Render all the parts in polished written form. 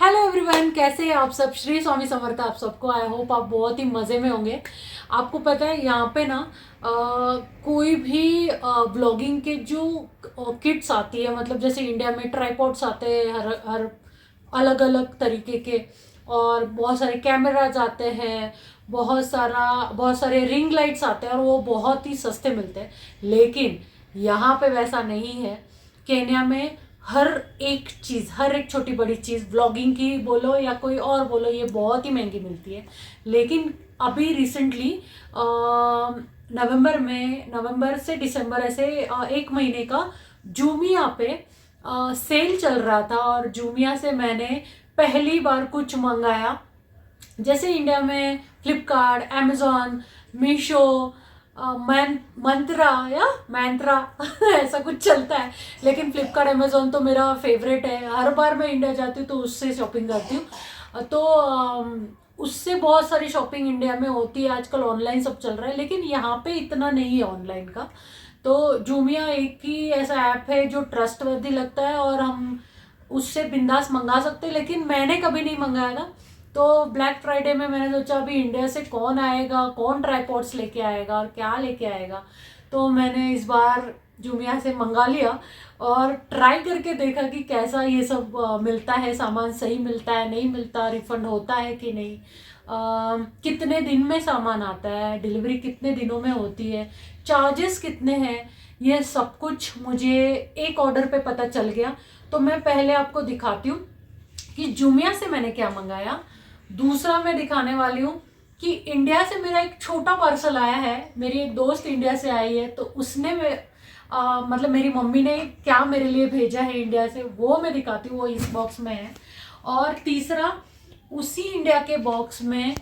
Hello everyone, कैसे हैं आप सब। श्री स्वामी समर्थ आप सबको। आई होप आप बहुत ही मज़े में होंगे। आपको पता है यहाँ पे ना कोई भी ब्लॉगिंग के जो किट्स आती है, मतलब जैसे इंडिया में ट्राइपॉड्स आते हैं हर हर अलग अलग तरीके के, और बहुत सारे कैमराज आते हैं, बहुत सारे रिंग लाइट्स आते हैं और वो बहुत ही सस्ते मिलते हैं। लेकिन यहाँ पे वैसा नहीं है। केन्या में हर एक चीज़, हर एक छोटी बड़ी चीज़, ब्लॉगिंग की बोलो या कोई और बोलो, ये बहुत ही महंगी मिलती है। लेकिन अभी रिसेंटली नवंबर से दिसंबर ऐसे एक महीने का जूमिया पे सेल चल रहा था, और जूमिया से मैंने पहली बार कुछ मंगाया। जैसे इंडिया में फ्लिपकार्ट, अमेजोन, मीशो, मंत्रा या मैंत्रा ऐसा कुछ चलता है, लेकिन फ्लिपकार्ट अमेजोन तो मेरा फेवरेट है। हर बार मैं इंडिया जाती हूँ तो उससे शॉपिंग करती हूँ। तो उससे बहुत सारी शॉपिंग इंडिया में होती है। आजकल ऑनलाइन सब चल रहा है, लेकिन यहाँ पे इतना नहीं है ऑनलाइन का। तो जूमिया एक ही ऐसा ऐप है जो ट्रस्टवर्दी लगता है और हम उससे बिंदास मंगा सकते हैं। लेकिन मैंने कभी नहीं मंगाया था। तो ब्लैक फ्राइडे में मैंने सोचा अभी इंडिया से कौन आएगा, कौन ट्राईपॉड्स लेके आएगा और क्या लेके आएगा। तो मैंने इस बार जूमिया से मंगा लिया और ट्राई करके देखा कि कैसा ये सब मिलता है, सामान सही मिलता है, नहीं मिलता, रिफंड होता है कि नहीं, कितने दिन में सामान आता है, डिलीवरी कितने दिनों में होती है, चार्जेस कितने हैं, ये सब कुछ मुझे एक ऑर्डर पे पता चल गया। तो मैं पहले आपको दिखाती हूँ कि जूमिया से मैंने क्या मंगाया। दूसरा मैं दिखाने वाली हूँ कि इंडिया से मेरा एक छोटा पार्सल आया है। मेरी एक दोस्त इंडिया से आई है, तो उसने मतलब मेरी मम्मी ने क्या मेरे लिए भेजा है इंडिया से, वो मैं दिखाती हूँ। वो इस बॉक्स में है। और तीसरा, उसी इंडिया के बॉक्स में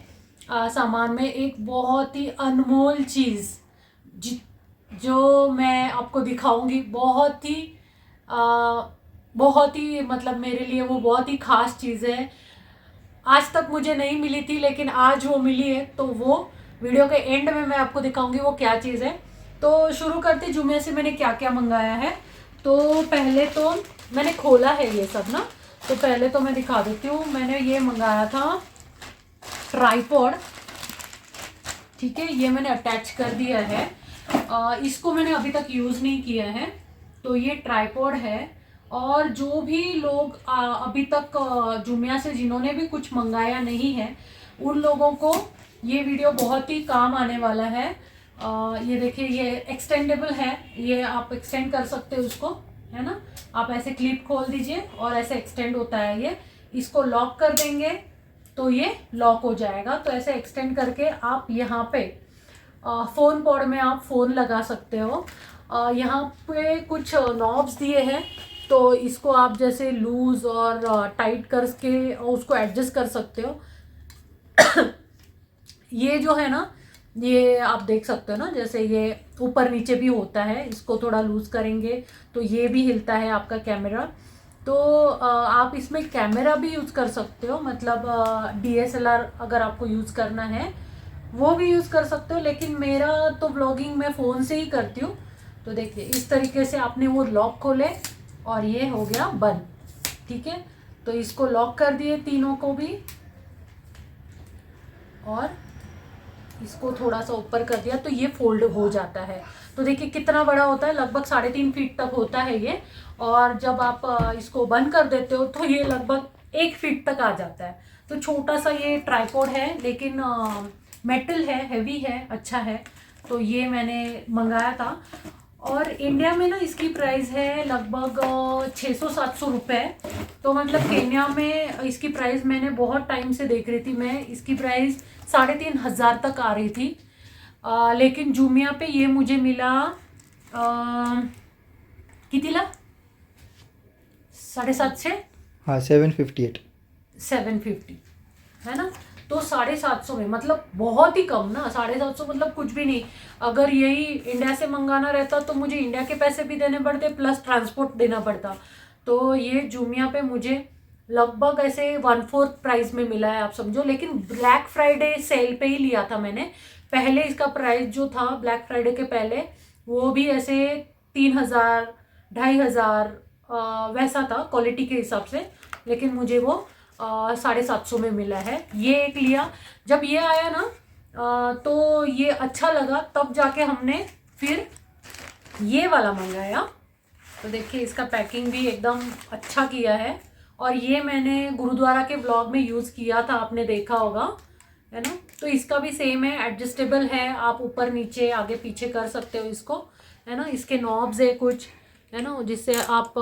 सामान में एक बहुत ही अनमोल चीज़ जो मैं आपको दिखाऊंगी। बहुत ही मतलब मेरे लिए वो बहुत ही खास चीज़ है। आज तक मुझे नहीं मिली थी, लेकिन आज वो मिली है। तो वो वीडियो के एंड में मैं आपको दिखाऊंगी वो क्या चीज़ है। तो शुरू करते जूमिया से मैंने क्या क्या मंगाया है। तो पहले तो मैंने खोला है ये सब ना, तो पहले तो मैं दिखा देती हूँ। मैंने ये मंगाया था ट्राईपॉड। ठीक है, ये मैंने अटैच कर दिया है। इसको मैंने अभी तक यूज़ नहीं किया है। तो ये ट्राईपॉड है। और जो भी लोग अभी तक जूमिया से जिन्होंने भी कुछ मंगाया नहीं है, उन लोगों को ये वीडियो बहुत ही काम आने वाला है। ये देखिए, ये एक्सटेंडेबल है। ये आप एक्सटेंड कर सकते हो उसको, है ना। आप ऐसे क्लिप खोल दीजिए और ऐसे एक्सटेंड होता है ये। इसको लॉक कर देंगे तो ये लॉक हो जाएगा। तो ऐसे एक्सटेंड करके आप यहाँ पे फ़ोन पॉड में आप फ़ोन लगा सकते हो। यहाँ पे कुछ नॉब्स दिए हैं, तो इसको आप जैसे लूज़ और टाइट करके उसको एडजस्ट कर सकते हो। ये जो है ना, ये आप देख सकते हो ना, जैसे ये ऊपर नीचे भी होता है। इसको थोड़ा लूज़ करेंगे तो ये भी हिलता है आपका कैमरा। तो आप इसमें कैमरा भी यूज़ कर सकते हो, मतलब डीएसएलआर अगर आपको यूज़ करना है वो भी यूज़ कर सकते हो। लेकिन मेरा तो ब्लॉगिंग मैं फ़ोन से ही करती हूँ। तो देखिए, इस तरीके से आपने वो लॉक खोले और ये हो गया बंद। ठीक है, तो इसको लॉक कर दिए तीनों को भी, और इसको थोड़ा सा ऊपर कर दिया तो ये फोल्ड हो जाता है। तो देखिए कितना बड़ा होता है, लगभग 3.5 फीट तक होता है ये। और जब आप इसको बंद कर देते हो तो ये लगभग 1 फीट तक आ जाता है। तो छोटा सा ये ट्राईपॉड है, लेकिन मेटल है, हैवी है, अच्छा है। तो ये मैंने मंगाया था। और इंडिया में ना इसकी प्राइस है लगभग 600-700 रुपये। तो मतलब केन्या में इसकी प्राइस मैंने बहुत टाइम से देख रही थी, मैं इसकी प्राइस 3,500 तक आ रही थी। लेकिन जूमिया पे ये मुझे मिला कितीला 750। हाँ 758। 750 है ना। तो 750 में, मतलब बहुत ही कम ना। 750 मतलब कुछ भी नहीं। अगर यही इंडिया से मंगाना रहता तो मुझे इंडिया के पैसे भी देने पड़ते, प्लस ट्रांसपोर्ट देना पड़ता। तो ये जूमिया पे मुझे लगभग ऐसे 1/4 प्राइस में मिला है, आप समझो। लेकिन ब्लैक फ्राइडे सेल पे ही लिया था मैंने। पहले इसका प्राइस जो था ब्लैक फ्राइडे के पहले, वो भी ऐसे 3,000, 2,500 वैसा था क्वालिटी के हिसाब से। लेकिन मुझे वो 750 में मिला है। ये एक लिया, जब ये आया ना तो ये अच्छा लगा, तब जाके हमने फिर ये वाला मंगाया। तो देखिए इसका पैकिंग भी एकदम अच्छा किया है, और ये मैंने गुरुद्वारा के व्लॉग में यूज़ किया था, आपने देखा होगा, है ना। तो इसका भी सेम है, एडजस्टेबल है, आप ऊपर नीचे आगे पीछे कर सकते हो इसको, है ना। इसके नॉब्स है कुछ, है ना, जिससे आप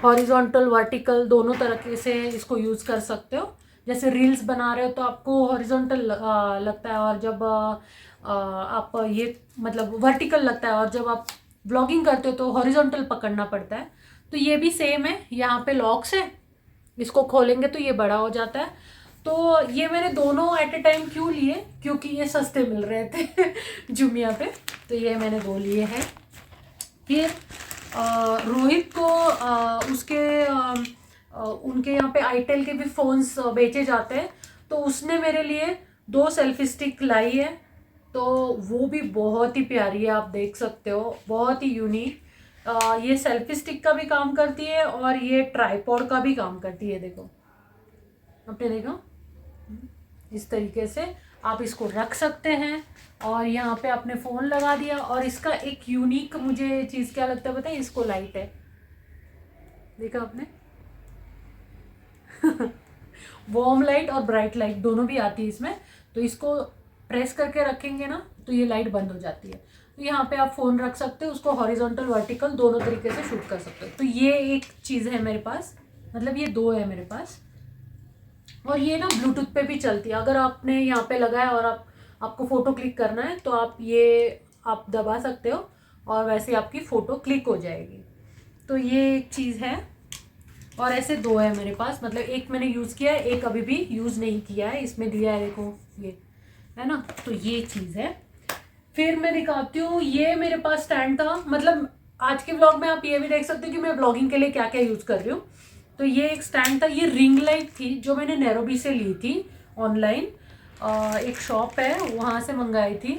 हॉरिजॉन्टल वर्टिकल दोनों तरीके से इसको यूज़ कर सकते हो। जैसे रील्स बना रहे हो तो आपको हॉरिजॉन्टल लगता है, और जब आप ये मतलब वर्टिकल लगता है, और जब आप ब्लॉगिंग करते हो तो हॉरिजॉन्टल पकड़ना पड़ता है। तो ये भी सेम है, यहाँ पे लॉक्स है, इसको खोलेंगे तो ये बड़ा हो जाता है। तो ये मैंने दोनों एट ए टाइम क्यों लिए, क्योंकि ये सस्ते मिल रहे थे जुमिया पे, तो ये मैंने 2 लिए हैं। फिर रोहित को उनके यहाँ पे आईटेल के भी फ़ोन्स बेचे जाते हैं, तो उसने मेरे लिए 2 सेल्फी स्टिक लाई है। तो वो भी बहुत ही प्यारी है, आप देख सकते हो, बहुत ही यूनिक। ये सेल्फी स्टिक का भी काम करती है और ये ट्राइपॉड का भी काम करती है। देखो, आपने देखा, इस तरीके से आप इसको रख सकते हैं, और यहाँ पे आपने फ़ोन लगा दिया। और इसका एक यूनिक मुझे चीज़ क्या लगता है पता है, इसको लाइट है, देखा आपने वार्म लाइट और ब्राइट लाइट दोनों भी आती है इसमें। तो इसको प्रेस करके रखेंगे ना तो ये लाइट बंद हो जाती है। तो यहाँ पे आप फ़ोन रख सकते हो, उसको हॉरिजॉन्टल वर्टिकल दोनों तरीके से शूट कर सकते हो। तो ये एक चीज़ है मेरे पास, मतलब ये 2 है मेरे पास। और ये ना ब्लूटूथ पे भी चलती है, अगर आपने यहाँ पे लगाया और आपको फ़ोटो क्लिक करना है तो आप दबा सकते हो, और वैसे आपकी फ़ोटो क्लिक हो जाएगी। तो ये एक चीज़ है। और ऐसे 2 है मेरे पास, मतलब एक मैंने यूज़ किया है, एक अभी भी यूज़ नहीं किया है, इसमें दिया है, देखो ये है ना। तो ये चीज़ है। फिर मैं दिखाती हूँ, ये मेरे पास स्टैंड था, मतलब आज के व्लॉग में आप ये भी देख सकते हो कि मैं ब्लॉगिंग के लिए क्या क्या यूज़ कर रही हूँ। तो ये एक स्टैंड था, ये रिंग लाइट थी जो मैंने नैरोबी से ली थी ऑनलाइन, एक शॉप है वहाँ से मंगाई थी।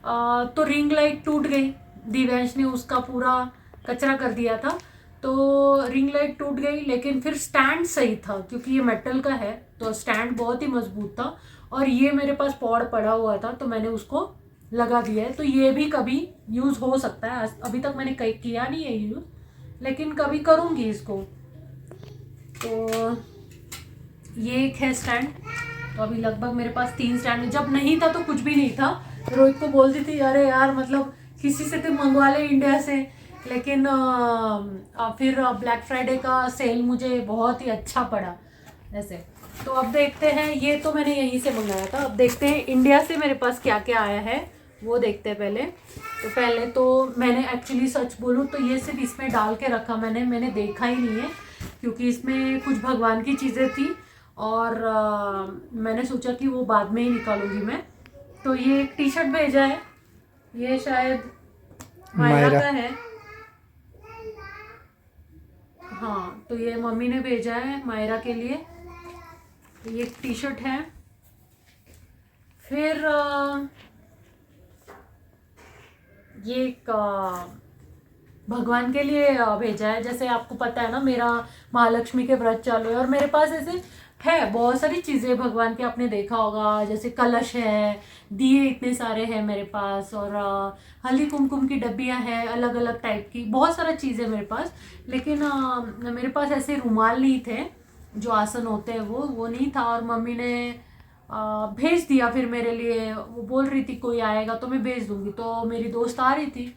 तो रिंग लाइट टूट गई, दिव्यांश ने उसका पूरा कचरा कर दिया था, तो रिंग लाइट टूट गई। लेकिन फिर स्टैंड सही था, क्योंकि ये मेटल का है तो स्टैंड बहुत ही मजबूत था, और ये मेरे पास पॉड पड़ा हुआ था तो मैंने उसको लगा दिया है। तो ये भी कभी यूज़ हो सकता है, अभी तक मैंने कहीं किया नहीं है यूज़, लेकिन कभी करूँगी इसको। तो ये एक है स्टैंड। तो अभी लगभग मेरे पास 3 स्टैंड, जब नहीं था तो कुछ भी नहीं था। रोहित को बोलती थी अरे यार मतलब किसी से तो मंगवा ले इंडिया से, लेकिन फिर ब्लैक फ्राइडे का सेल मुझे बहुत ही अच्छा पड़ा ऐसे। तो अब देखते हैं, ये तो मैंने यहीं से मंगाया था, अब देखते हैं इंडिया से मेरे पास क्या क्या आया है वो देखते हैं पहले। तो पहले तो मैंने एक्चुअली सच बोलूँ तो ये सिर्फ इसमें डाल के रखा, मैंने देखा ही नहीं है, क्योंकि इसमें कुछ भगवान की चीज़ें थी, और मैंने सोचा कि वो बाद में ही निकालूंगी मैं। तो ये एक टी शर्ट भेजा है, ये शायद मायरा का है, हाँ। तो ये मम्मी ने भेजा है मायरा के लिए, ये एक टी शर्ट है। फिर ये एक भगवान के लिए भेजा है। जैसे आपको पता है ना, मेरा महालक्ष्मी के व्रत चालू है, और मेरे पास ऐसे है बहुत सारी चीज़ें भगवान के, आपने देखा होगा, जैसे कलश है, दिए इतने सारे हैं मेरे पास, और हल्दी कुमकुम की डब्बियाँ हैं अलग अलग टाइप की, बहुत सारा चीज़ है मेरे पास। लेकिन मेरे पास ऐसे रुमाल नहीं थे, जो आसन होते हैं वो नहीं था, और मम्मी ने भेज दिया फिर मेरे लिए। वो बोल रही थी कोई आएगा तो मैं भेज दूँगी, तो मेरी दोस्त आ रही थी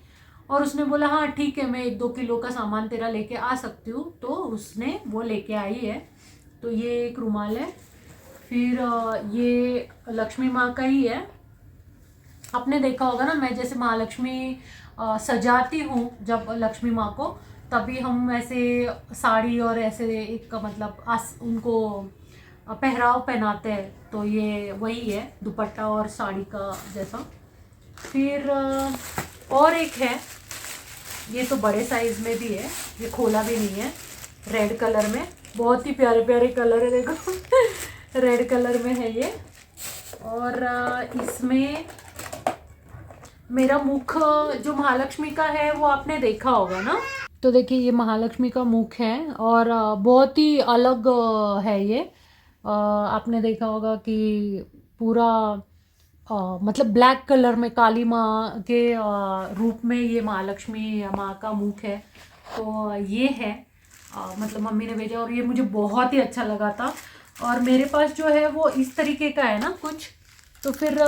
और उसने बोला हाँ ठीक है, मैं 1-2 किलो का सामान तेरा लेके आ सकती हूँ, तो उसने वो लेके आई है। तो ये एक रुमाल है। फिर ये लक्ष्मी माँ का ही है, आपने देखा होगा ना, मैं जैसे महालक्ष्मी सजाती हूँ जब लक्ष्मी माँ को, तभी हम ऐसे साड़ी और ऐसे एक मतलब उनको पहराव पहनाते हैं, तो ये वही है, दुपट्टा और साड़ी का जैसा। फिर और एक है, ये तो बड़े साइज़ में भी है, ये खोला भी नहीं है, रेड कलर में, बहुत ही प्यारे प्यारे कलर है देखो रेड कलर में है ये। और इसमें मेरा मुख जो महालक्ष्मी का है वो आपने देखा होगा ना। तो देखिए ये महालक्ष्मी का मुख है, और बहुत ही अलग है ये, आपने देखा होगा कि पूरा मतलब ब्लैक कलर में काली माँ के रूप में ये महालक्ष्मी माँ का मुख है। तो ये है मतलब मम्मी ने भेजा और ये मुझे बहुत ही अच्छा लगा था। और मेरे पास जो है वो इस तरीके का है ना कुछ, तो फिर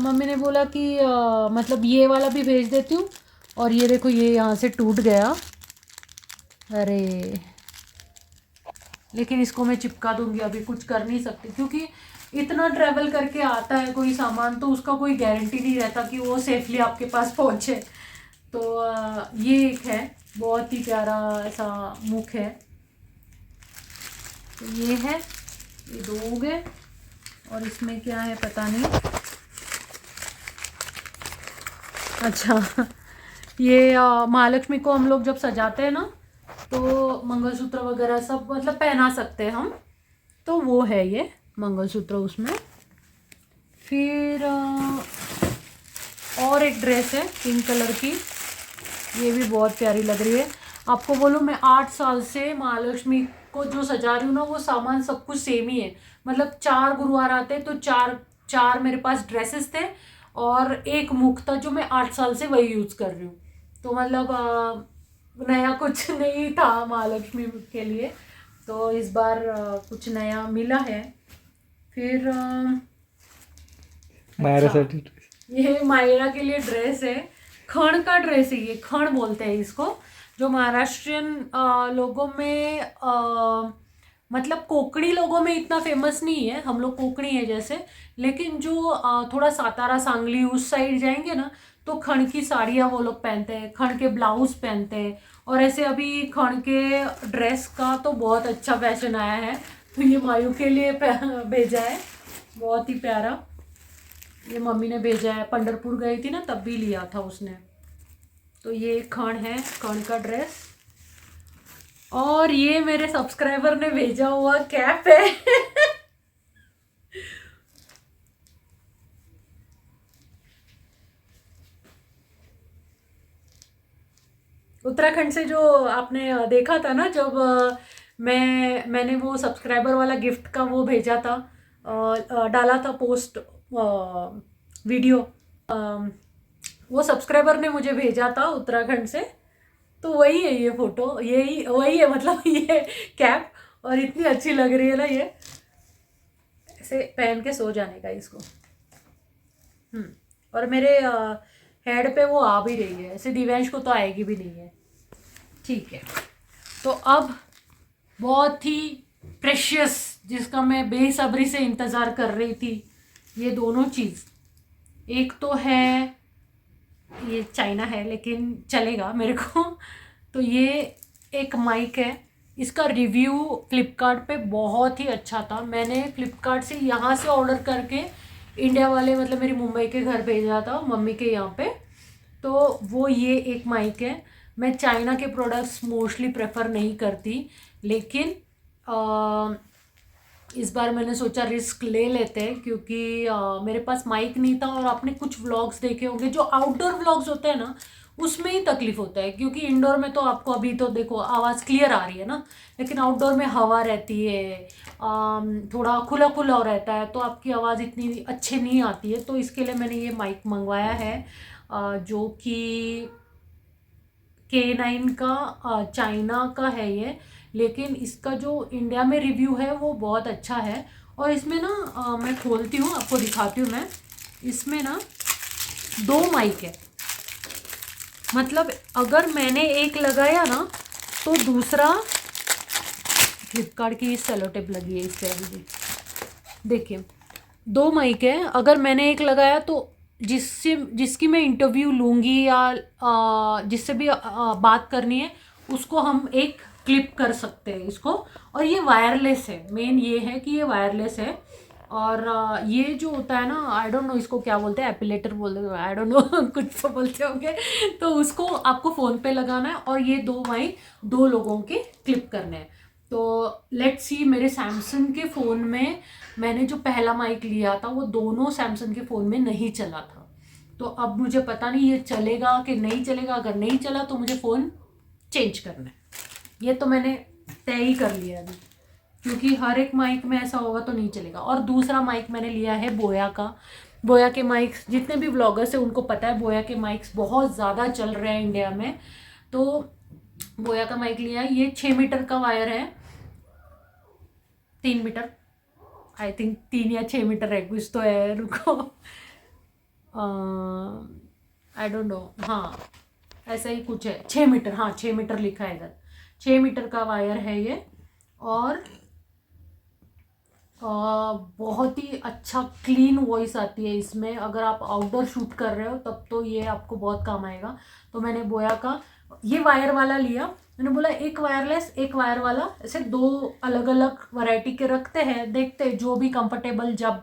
मम्मी ने बोला कि मतलब ये वाला भी भेज देती हूँ। और ये देखो ये यहाँ से टूट गया, अरे लेकिन इसको मैं चिपका दूंगी, अभी कुछ कर नहीं सकती क्योंकि इतना ट्रैवल करके आता है कोई सामान तो उसका कोई गारंटी नहीं रहता कि वो सेफली आपके पास पहुँचे। तो ये एक है, बहुत ही प्यारा ऐसा मुख है। तो ये है, ये दो हो गए। और इसमें क्या है पता नहीं, अच्छा ये महालक्ष्मी को हम लोग जब सजाते हैं ना तो मंगलसूत्र वगैरह सब मतलब पहना सकते हैं हम, तो वो है ये मंगलसूत्र उसमें। फिर और एक ड्रेस है पिंक कलर की, ये भी बहुत प्यारी लग रही है। आपको बोलूँ मैं 8 साल से महालक्ष्मी को जो सजा रही हूँ ना वो सामान सब कुछ सेम ही है। मतलब 4 गुरुवार आते तो चार मेरे पास ड्रेसेस थे और एक मुख था जो मैं 8 साल से वही यूज़ कर रही हूँ। तो मतलब नया कुछ नहीं था महालक्ष्मी के लिए, तो इस बार कुछ नया मिला है। फिर मायरा अच्छा, साठी ये मायरा के लिए ड्रेस है, खण का ड्रेस है ये, खण बोलते हैं इसको। जो महाराष्ट्रियन लोगों में मतलब कोंकणी लोगों में इतना फेमस नहीं है, हम लोग कोंकणी है जैसे, लेकिन जो थोड़ा सातारा सांगली उस साइड जाएंगे ना तो खण की साड़ियाँ वो लोग पहनते हैं, खण के ब्लाउज पहनते हैं। और ऐसे अभी खण के ड्रेस का तो बहुत अच्छा फैशन आया है, तो ये मायू के लिए भेजा है, बहुत ही प्यारा। ये मम्मी ने भेजा है, पंढरपुर गई थी ना तब भी लिया था उसने। तो ये खण है, खण का ड्रेस। और ये मेरे सब्सक्राइबर ने भेजा हुआ कैप है उत्तराखंड से जो आपने देखा था ना जब मैंने वो सब्सक्राइबर वाला गिफ्ट का वो भेजा था, डाला था पोस्ट वीडियो, वो सब्सक्राइबर ने मुझे भेजा था उत्तराखंड से। तो वही है ये फोटो, यही वही है मतलब ये कैप। और इतनी अच्छी लग रही है ना ये, ऐसे पहन के सो जाने का इसको। और मेरे हेड पे वो आ भी रही है, ऐसे दिव्यांश को तो आएगी भी नहीं है। ठीक है, तो अब बहुत ही प्रेशियस, जिसका मैं बेसब्री से इंतज़ार कर रही थी, ये दोनों चीज़। एक तो है, ये चाइना है लेकिन चलेगा मेरे को। तो ये एक माइक है, इसका रिव्यू फ्लिपकार्ट पे बहुत ही अच्छा था। मैंने फ्लिपकार्ट से यहाँ से ऑर्डर करके इंडिया वाले मतलब मेरी मुंबई के घर भेजा था मम्मी के यहाँ पे। तो वो ये एक माइक है। मैं चाइना के प्रोडक्ट्स मोस्टली प्रेफर नहीं करती, लेकिन इस बार मैंने सोचा रिस्क ले लेते हैं क्योंकि मेरे पास माइक नहीं था। और आपने कुछ व्लॉग्स देखे होंगे जो आउटडोर व्लॉग्स होते हैं ना उसमें ही तकलीफ होता है, क्योंकि इंडोर में तो आपको अभी तो देखो आवाज़ क्लियर आ रही है ना, लेकिन आउटडोर में हवा रहती है, थोड़ा खुला खुला रहता है, तो आपकी आवाज़ इतनी अच्छी नहीं आती है। तो इसके लिए मैंने ये माइक मंगवाया है जो कि K9 का चाइना का है ये, लेकिन इसका जो इंडिया में रिव्यू है वो बहुत अच्छा है। और इसमें ना मैं खोलती हूँ आपको दिखाती हूँ। मैं इसमें ना 2 माइक है, मतलब अगर मैंने एक लगाया ना तो दूसरा, फ्लिपकार्ट की सेलो टेप लगी है इस पर अभी भी, देखिए 2 माइक है। अगर मैंने एक लगाया तो जिसकी मैं इंटरव्यू लूँगी या जिससे भी बात करनी है उसको हम एक क्लिप कर सकते हैं इसको। और ये वायरलेस है, मेन ये है कि ये वायरलेस है। और ये जो होता है ना, आई डोंट नो इसको क्या बोलते हैं, एपिलेटर बोलते हैं, आई डोंट नो कुछ तो बोलते होंगे। तो उसको आपको फ़ोन पे लगाना है और ये 2 माइक 2 लोगों के क्लिप करने हैं। तो लेट्स सी, मेरे सैमसंग के फ़ोन में मैंने जो पहला माइक लिया था वो दोनों सैमसंग के फ़ोन में नहीं चला था। तो अब मुझे पता नहीं ये चलेगा कि नहीं चलेगा। अगर नहीं चला तो मुझे फ़ोन चेंज करना है, ये तो मैंने तय ही कर लिया अभी, क्योंकि हर एक माइक में ऐसा होगा तो नहीं चलेगा। और दूसरा माइक मैंने लिया है बोया का। बोया के माइक्स जितने भी व्लॉगर्स हैं उनको पता है, बोया के माइक्स बहुत ज़्यादा चल रहे हैं इंडिया में। तो बोया का माइक लिया है। ये 6 मीटर का वायर है, 3 मीटर, आई थिंक 3 या 6 मीटर है, कुछ तो है, रुको, आई डोंट नो, हाँ ऐसा ही कुछ है, 6 मीटर, हाँ 6 मीटर लिखा है इधर, 6 मीटर का वायर है ये। और बहुत ही अच्छा क्लीन वॉइस आती है इसमें। अगर आप आउटडोर शूट कर रहे हो तब तो ये आपको बहुत काम आएगा। तो मैंने बोया का ये वायर वाला लिया। मैंने बोला एक वायरलेस एक वायर वाला, ऐसे 2 अलग अलग वैरायटी के रखते हैं, देखते हैं जो भी कंफर्टेबल जब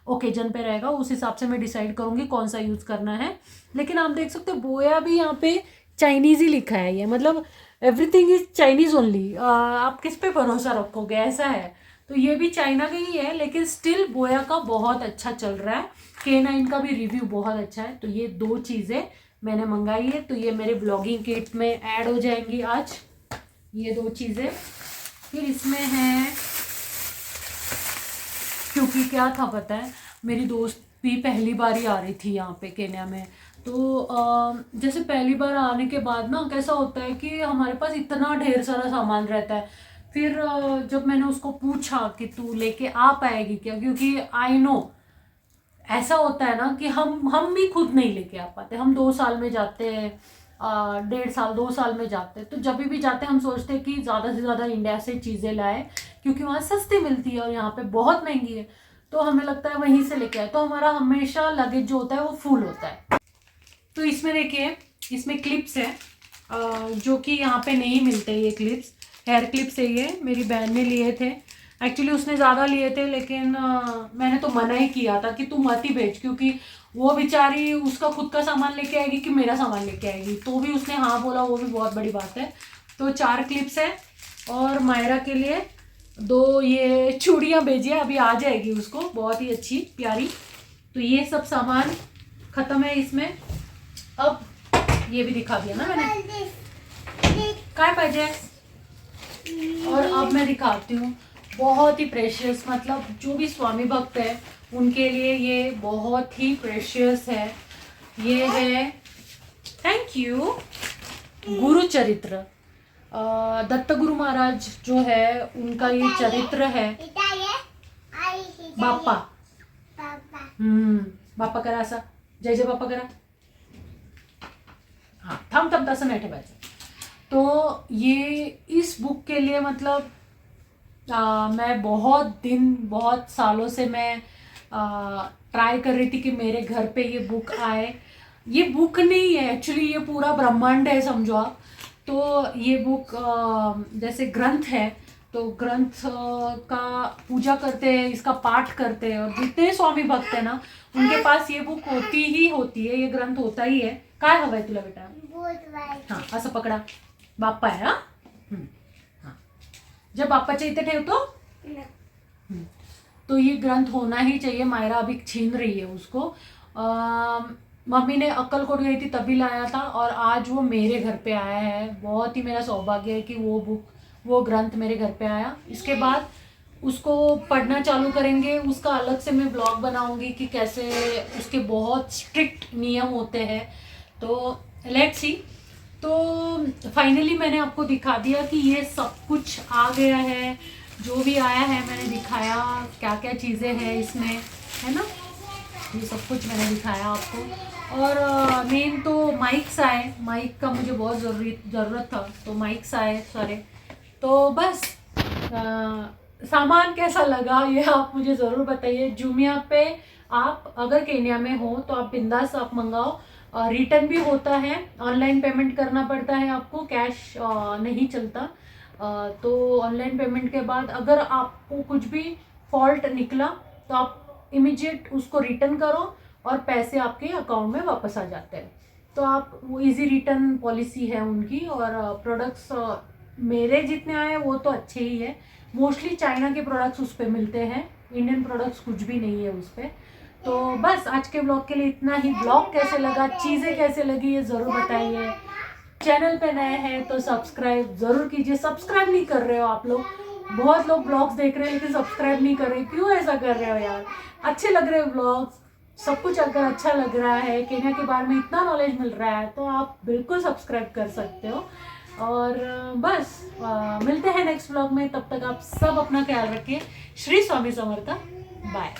ओकेजन पे रहेगा उस हिसाब से मैं डिसाइड करूँगी कौन सा यूज़ करना है। लेकिन आप देख सकते हो बोया भी यहाँ पे चाइनीज़ ही लिखा है, ये मतलब एवरीथिंग इज चाइनीज़ ओनली। आप किस पे भरोसा रखोगे, ऐसा है। तो ये भी चाइना का ही है, लेकिन स्टिल बोया का बहुत अच्छा चल रहा है। K9 का भी रिव्यू बहुत अच्छा है। तो ये 2 चीज़ें मैंने मंगाई है, तो ये मेरे ब्लॉगिंग किट में ऐड हो जाएंगी आज, ये 2 चीज़ें। फिर इसमें है, क्योंकि क्या था पता है, मेरी दोस्त भी पहली बार ही आ रही थी यहाँ पे केन्या में। तो जैसे पहली बार आने के बाद ना कैसा होता है कि हमारे पास इतना ढेर सारा सामान रहता है। फिर जब मैंने उसको पूछा कि तू लेके आ पाएगी क्या, क्योंकि आई नो ऐसा होता है ना कि हम भी खुद नहीं लेके आ पाते। हम 2 साल में जाते हैं, 1.5 साल 2 साल में जाते हैं, तो जब भी जाते हैं हम सोचते हैं कि ज़्यादा से ज़्यादा इंडिया से चीज़ें लाएं, क्योंकि वहाँ सस्ती मिलती है और यहाँ पे बहुत महंगी है। तो हमें लगता है वहीं से लेके आए, तो हमारा हमेशा लगेज जो होता है वो फुल होता है। तो इसमें देखिए, इसमें क्लिप्स है जो कि यहाँ पे नहीं मिलते। ये क्लिप्स हेयर क्लिप्स है, ये मेरी बहन ने लिए थे। एक्चुअली उसने ज़्यादा लिए थे, लेकिन मैंने तो मना ही किया था कि तू मत ही बेच, क्योंकि वो बेचारी उसका खुद का सामान लेके आएगी कि मेरा सामान लेके आएगी। तो भी उसने हाँ बोला, वो भी बहुत बड़ी बात है। तो 4 क्लिप्स है, और मायरा के लिए 2 ये चूड़ियाँ भेजी है, अभी आ जाएगी उसको, बहुत ही अच्छी प्यारी। तो ये सब सामान ख़त्म है इसमें। अब ये भी दिखा दिया ना मैंने, काय पाहिजे। और अब मैं दिखाती हूँ, बहुत ही प्रेशियस, मतलब जो भी स्वामी भक्त है उनके लिए ये बहुत ही प्रेशियस है। ये है, थैंक यू, गुरु चरित्र। दत्त गुरु महाराज जो है उनका ये चरित्र है। बाप्पा, बाप्पा करा असा, जय जय बाप्पा करा, हाँ थांब तसं नाही ठेवायचं। तो ये इस बुक के लिए मतलब मैं बहुत सालों से मैं ट्राई कर रही थी कि मेरे घर पे ये बुक आए। ये बुक नहीं है एक्चुअली, ये पूरा ब्रह्मांड है समझो आप। तो ये बुक जैसे ग्रंथ है, तो ग्रंथ का पूजा करते हैं, इसका पाठ करते हैं, और जितने स्वामी भक्त है ना उनके पास ये बुक होती ही होती है, ये ग्रंथ होता ही है। काय हवंय तुला बेटा, हाँ असं पकडा, बाप्पा आहे, हाँ जब बाप्पाच्या इथे ठेवतो तो ये ग्रंथ होना ही चाहिए। मायरा अभी छीन रही है उसको। मम्मी ने अक्कलकोट गई थी तभी लाया था, और आज वो मेरे घर पे आया है। बहुत ही मेरा सौभाग्य है कि वो ग्रंथ मेरे घर पे आया। इसके बाद उसको पढ़ना चालू करेंगे, उसका अलग से मैं ब्लॉग बनाऊंगी कि कैसे उसके बहुत स्ट्रिक्ट नियम होते हैं। तो लेट्स सी। तो फाइनली मैंने आपको दिखा दिया कि ये सब कुछ आ गया है, जो भी आया है मैंने दिखाया, क्या क्या चीज़ें हैं इसमें, है ना, ये सब कुछ मैंने दिखाया आपको। और मेन तो माइक्स आए, माइक का मुझे बहुत ज़रूरत था, तो माइक्स आए सारे। तो बस सामान कैसा लगा ये आप मुझे ज़रूर बताइए। जूमिया पे आप अगर केन्या में हो तो आप बिंदास आप मंगाओ, रिटर्न भी होता है, ऑनलाइन पेमेंट करना पड़ता है आपको, कैश नहीं चलता। तो ऑनलाइन पेमेंट के बाद अगर आपको कुछ भी फॉल्ट निकला तो आप इमीडिएट उसको रिटर्न करो और पैसे आपके अकाउंट में वापस आ जाते हैं। तो आप वो इजी रिटर्न पॉलिसी है उनकी। और प्रोडक्ट्स मेरे जितने आए वो तो अच्छे ही है। मोस्टली चाइना के प्रोडक्ट्स उस पर मिलते हैं, इंडियन प्रोडक्ट्स कुछ भी नहीं है उस पर। तो बस आज के ब्लॉग के लिए इतना ही। ब्लॉग कैसे लगा, चीज़ें कैसे लगी, ये ज़रूर बताइए। चैनल पे नए हैं तो सब्सक्राइब ज़रूर कीजिए, सब्सक्राइब नहीं कर रहे हो आप लोग, बहुत लोग ब्लॉग्स देख रहे हैं लेकिन सब्सक्राइब नहीं कर रहे, क्यों ऐसा कर रहे हो यार? अच्छे लग रहे हैं ब्लॉग्स, सब कुछ अगर अच्छा लग रहा है, केन्या के बारे में इतना नॉलेज मिल रहा है, तो आप बिल्कुल सब्सक्राइब कर सकते हो। और बस मिलते हैं नेक्स्ट ब्लॉग में, तब तक आप सब अपना ख्याल रखिए। श्री स्वामी समर्थ, बाय।